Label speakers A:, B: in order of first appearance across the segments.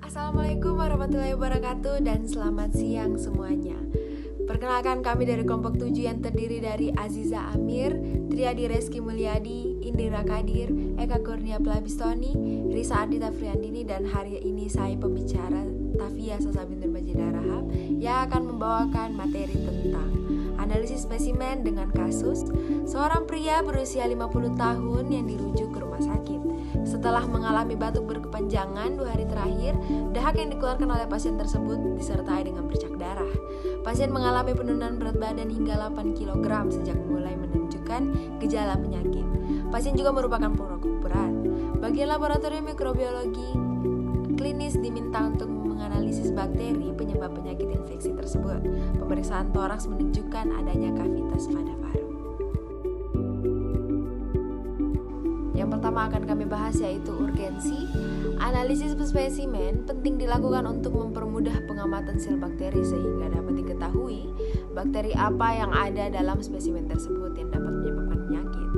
A: Assalamualaikum warahmatullahi wabarakatuh dan selamat siang semuanya. Perkenalkan, kami dari kelompok 7 yang terdiri dari Aziza Amir, Triadi Reski Mulyadi, Indira Kadir, Eka Kurnia Plabistoni, Risa Ardita Friandini, dan hari ini saya pembicara Tafia Sasa binti Majida Rahab yang akan membawakan materi tentang analisis spesimen dengan kasus seorang pria berusia 50 tahun yang dirujuk ke rumah sakit. Setelah mengalami batuk berkepanjangan 2 hari terakhir, dahak yang dikeluarkan oleh pasien tersebut disertai dengan bercak darah. Pasien mengalami penurunan berat badan hingga 8 kg sejak mulai menunjukkan gejala penyakit. Pasien juga merupakan perokok berat. Bagian laboratorium mikrobiologi klinis diminta untuk menganalisis bakteri penyebab penyakit infeksi tersebut. Pemeriksaan toraks menunjukkan adanya kavitas pada paru. Yang pertama akan kami bahas yaitu urgensi. Analisis spesimen penting dilakukan untuk mempermudah pengamatan sel bakteri sehingga dapat diketahui bakteri apa yang ada dalam spesimen tersebut yang dapat menyebabkan penyakit.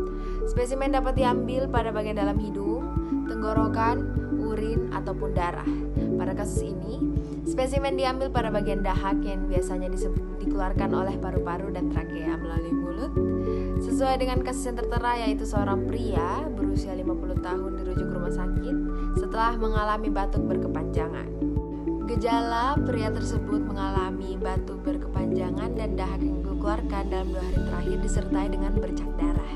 A: Spesimen dapat diambil pada bagian dalam hidung, tenggorokan, urin, ataupun darah. Pada kasus ini, spesimen diambil pada bagian dahak yang biasanya dikeluarkan oleh paru-paru dan trakea melalui mulut. Sesuai dengan kasus yang tertera, yaitu seorang pria berusia 50 tahun dirujuk ke rumah sakit setelah mengalami batuk berkepanjangan. Gejala pria tersebut mengalami batuk berkepanjangan dan dahak yang dikeluarkan dalam 2 hari terakhir disertai dengan bercak darah.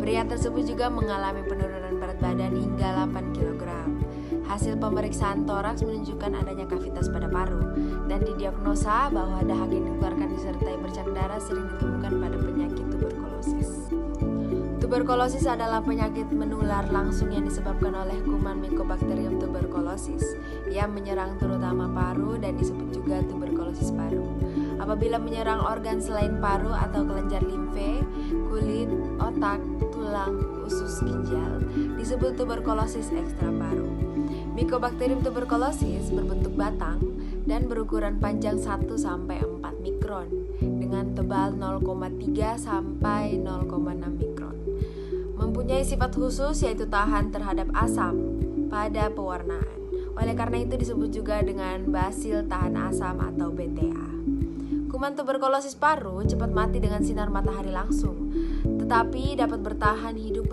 A: Pria tersebut juga mengalami penurunan berat badan hingga 8 kg. Hasil pemeriksaan toraks menunjukkan adanya kavitas pada paru dan didiagnosa bahwa dahak yang dikeluarkan disertai bercak darah sering ditemukan pada penyakit tuberkulosis. Tuberkulosis adalah penyakit menular langsung yang disebabkan oleh kuman Mycobacterium tuberculosis yang menyerang terutama paru dan disebut juga tuberkulosis paru. Apabila menyerang organ selain paru atau kelenjar limfe, kulit, otak, tulang, usus, ginjal, disebut tuberkulosis ekstra paru. Mycobacterium tuberculosis berbentuk batang dan berukuran panjang 1-4 mikron dengan tebal 0,3 sampai 0,6 mikron. Mempunyai sifat khusus yaitu tahan terhadap asam pada pewarnaan. Oleh karena itu disebut juga dengan basil tahan asam atau BTA. Kuman tuberkulosis paru cepat mati dengan sinar matahari langsung, tetapi dapat bertahan hidup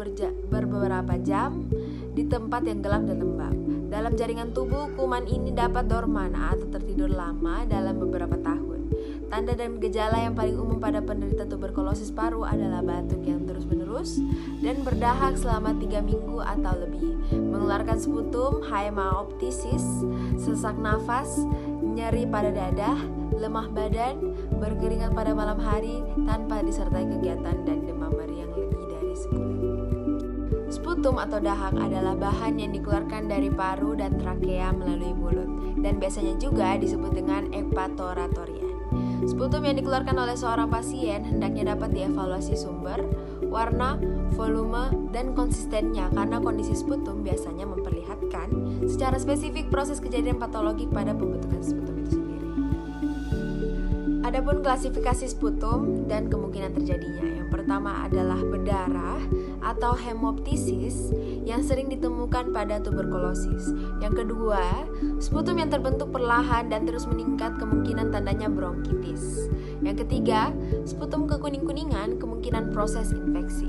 A: beberapa jam di tempat yang gelap dan lembab. Dalam jaringan tubuh, kuman ini dapat dorman atau tertidur lama dalam beberapa tahun. Tanda dan gejala yang paling umum pada penderita tuberkulosis paru adalah batuk yang terus-menerus dan berdahak selama 3 minggu atau lebih, mengeluarkan sputum, hemoptysis, sesak nafas, nyeri pada dada, lemah badan, berkeringat pada malam hari tanpa disertai kegiatan dan demam meriang lebih dari sebulan. Sputum atau dahak adalah bahan yang dikeluarkan dari paru dan trakea melalui mulut dan biasanya juga disebut dengan hepatoratorian. Sputum yang dikeluarkan oleh seorang pasien hendaknya dapat dievaluasi sumber, warna, volume, dan konsistennya karena kondisi sputum biasanya memperlihatkan secara spesifik proses kejadian patologik pada pembentukan sputum itu sendiri. Adapun klasifikasi sputum dan kemungkinan terjadinya, yang pertama adalah berdarah atau hemoptysis yang sering ditemukan pada tuberkulosis. Yang kedua, sputum yang terbentuk perlahan dan terus meningkat, kemungkinan tandanya bronkitis. Yang ketiga, sputum kekuning-kuningan, kemungkinan proses infeksi.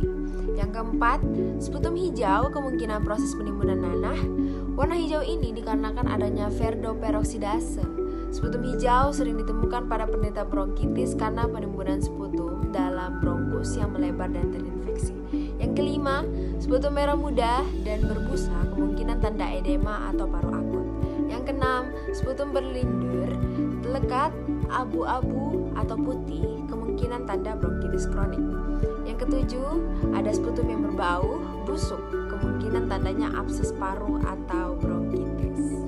A: Yang keempat, sputum hijau, kemungkinan proses penimbunan nanah. Warna hijau ini dikarenakan adanya ferroperoksidase. Sputum hijau sering ditemukan pada penderita bronkitis karena penimbunan sputum dalam bronkus yang melebar dan terinfeksi. Yang kelima, sputum merah muda dan berbusa, kemungkinan tanda edema atau paru akut. Yang keenam, sputum berlindur, lekat, abu-abu atau putih, kemungkinan tanda bronkitis kronik. Yang ketujuh, ada sputum yang berbau, busuk, kemungkinan tandanya abses paru atau bronkitis.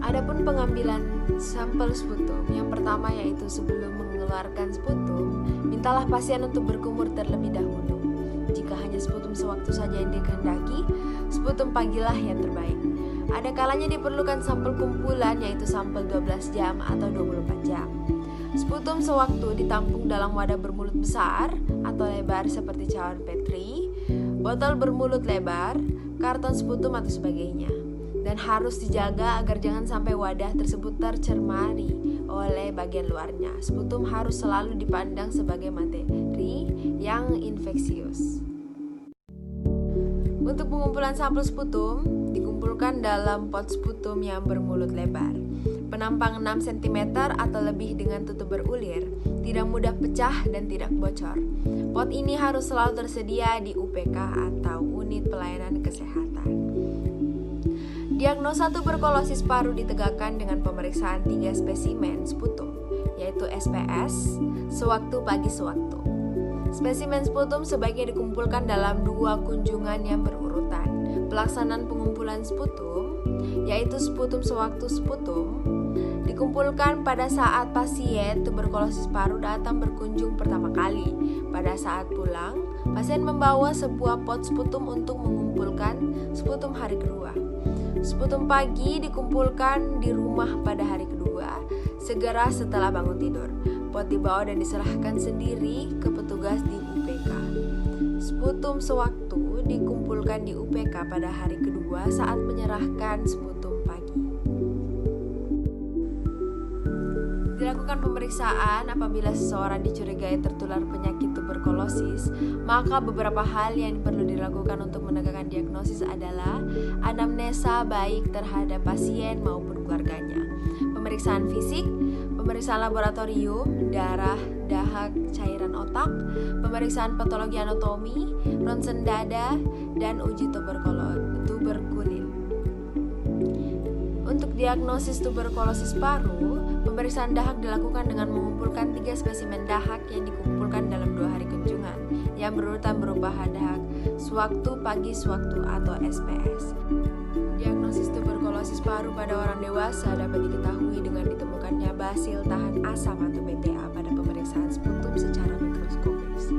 A: Adapun pengambilan sampel sputum, yang pertama yaitu sebelum mengeluarkan sputum, mintalah pasien untuk berkumur terlebih dahulu. Jika hanya sputum sewaktu saja yang dikehendaki, sputum panggillah yang terbaik. Ada kalanya diperlukan sampel kumpulan yaitu sampel 12 jam atau 24 jam. Sputum sewaktu ditampung dalam wadah bermulut besar atau lebar seperti cawan Petri, botol bermulut lebar, karton sputum atau sebagainya. dan harus dijaga agar jangan sampai wadah tersebut tercemari oleh bagian luarnya. Sputum harus selalu dipandang sebagai materi yang infeksius. Untuk pengumpulan sampel sputum dikumpulkan dalam pot sputum yang bermulut lebar, penampang 6 cm atau lebih dengan tutup berulir, tidak mudah pecah dan tidak bocor. Pot ini harus selalu tersedia di UPK atau Unit Pelayanan Kesehatan. Diagnosa tuberkulosis paru ditegakkan dengan pemeriksaan 3 spesimen sputum, yaitu SPS, sewaktu pagi sewaktu. Spesimen sputum sebaiknya dikumpulkan dalam 2 kunjungan yang berurutan. Pelaksanaan pengumpulan sputum, yaitu sputum sewaktu sputum, dikumpulkan pada saat pasien tuberkulosis paru datang berkunjung pertama kali. Pada saat pulang, pasien membawa sebuah pot sputum untuk mengumpulkan sputum hari kedua. Sputum pagi dikumpulkan di rumah pada hari kedua, segera setelah bangun tidur. Pot dibawa dan diserahkan sendiri ke petugas di UPK. Sputum sewaktu dikumpulkan di UPK pada hari kedua saat menyerahkan sputum pagi. Dilakukan pemeriksaan apabila seseorang dicurigai tertular penyakit tuberkulosis, maka beberapa hal yang perlu dilakukan untuk menegakkan diagnosis adalah anamnesa baik terhadap pasien maupun keluarganya, pemeriksaan fisik, pemeriksaan laboratorium, darah, dahak, cairan otak, pemeriksaan patologi anatomi, ronsen dada, dan uji tuberkulin. Untuk diagnosis tuberkulosis paru, pemeriksaan dahak dilakukan dengan mengumpulkan 3 spesimen dahak yang dikumpulkan dalam 2 hari kunjungan, yang berurutan berupa dahak sewaktu pagi sewaktu atau SPS. Diagnosis tuberkulosis paru pada orang dewasa dapat diketahui dengan ditemukannya basil tahan asam atau BTA pada pemeriksaan sputum secara mikroskopis.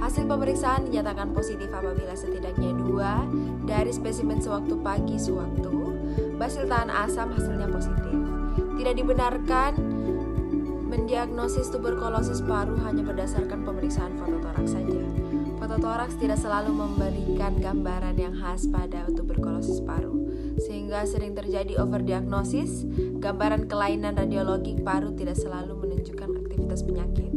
A: Hasil pemeriksaan dinyatakan positif apabila setidaknya 2 dari spesimen sewaktu pagi sewaktu basil tahan asam hasilnya positif. Tidak dibenarkan mendiagnosis tuberkulosis paru hanya berdasarkan pemeriksaan fototoraks saja. Fototoraks tidak selalu memberikan gambaran yang khas pada tuberkulosis paru, sehingga sering terjadi overdiagnosis. Gambaran kelainan radiologik paru tidak selalu menunjukkan aktivitas penyakit.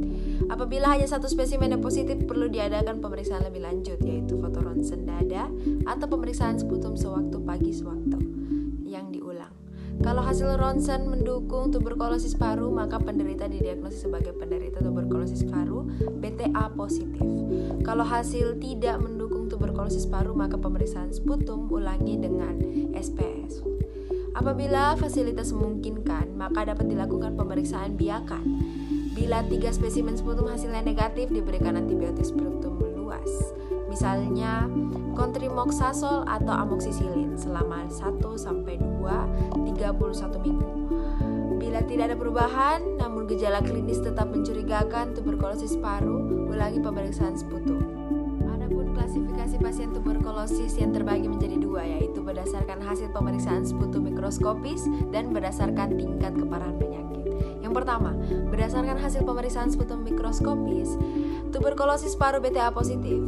A: Apabila hanya 1 spesimen yang positif, perlu diadakan pemeriksaan lebih lanjut, yaitu foto ronsen dada atau pemeriksaan sputum sewaktu pagi sewaktu yang diulang. Kalau hasil ronsen mendukung tuberkulosis paru, maka penderita didiagnosis sebagai penderita tuberkulosis paru BTA positif. Kalau hasil tidak mendukung tuberkulosis paru, maka pemeriksaan sputum ulangi dengan SPS. Apabila fasilitas memungkinkan, maka dapat dilakukan pemeriksaan biakan. Bila 3 spesimen sputum hasilnya negatif, diberikan antibiotik sputum luas, misalnya cotrimoxazole atau amoxicillin selama 1-2-31 minggu. Bila tidak ada perubahan, namun gejala klinis tetap mencurigakan tuberkulosis paru, ulangi pemeriksaan sputum. Adapun klasifikasi pasien tuberkulosis yang terbagi menjadi 2, yaitu berdasarkan hasil pemeriksaan sputum mikroskopis dan berdasarkan tingkat keparahan penyakit. Yang pertama, berdasarkan hasil pemeriksaan sputum mikroskopis, tuberkulosis paru BTA positif.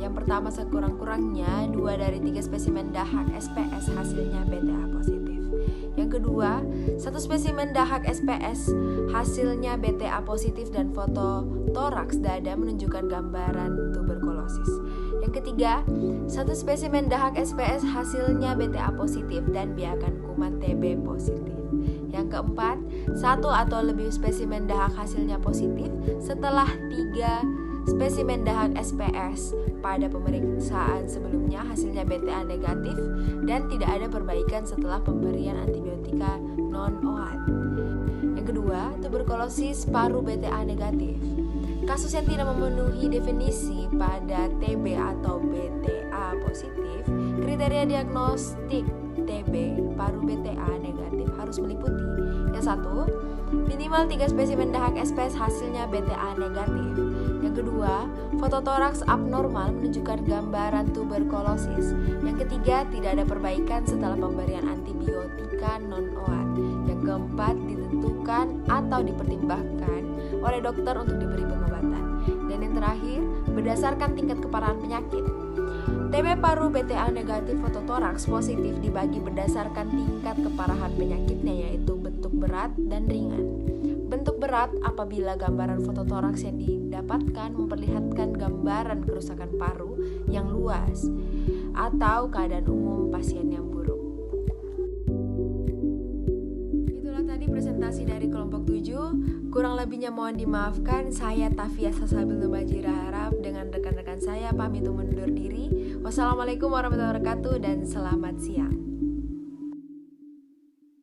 A: Yang pertama, sekurang-kurangnya 2 dari 3 spesimen dahak SPS hasilnya BTA positif. Yang kedua, 1 spesimen dahak SPS hasilnya BTA positif dan foto toraks dada menunjukkan gambaran tuberkulosis. Yang ketiga, 1 spesimen dahak SPS hasilnya BTA positif dan biakan kuman TB positif. Yang keempat, 1 atau lebih spesimen dahak hasilnya positif setelah 3 spesimen dahak SPS pada pemeriksaan sebelumnya hasilnya BTA negatif dan tidak ada perbaikan setelah pemberian antibiotika non-OAT. Yang kedua, tuberkulosis paru BTA negatif. Kasus yang tidak memenuhi definisi pada TB atau BTA positif, kriteria diagnostik TB paru BTA negatif harus meliputi: yang 1, minimal 3 spesimen dahak SPS hasilnya BTA negatif. Yang kedua, fototoraks abnormal menunjukkan gambaran tuberkulosis. Yang ketiga, tidak ada perbaikan setelah pemberian antibiotika non-OAT. Yang keempat, ditentukan atau dipertimbangkan oleh dokter untuk diberi pengobatan. Dan yang terakhir, berdasarkan tingkat keparahan penyakit. TB paru BTA negatif fototoraks positif dibagi berdasarkan tingkat keparahan penyakitnya, yaitu bentuk berat dan ringan. Bentuk berat apabila gambaran fototoraks yang didapatkan memperlihatkan gambaran kerusakan paru yang luas atau keadaan umum pasien yang buruk. Itulah tadi presentasi dari kelompok 7. Kurang lebihnya mohon dimaafkan. Saya Tafia Sasabil Nubajira harap dengan rekan-rekan saya pamit undur diri. Wassalamualaikum warahmatullahi wabarakatuh dan selamat siang.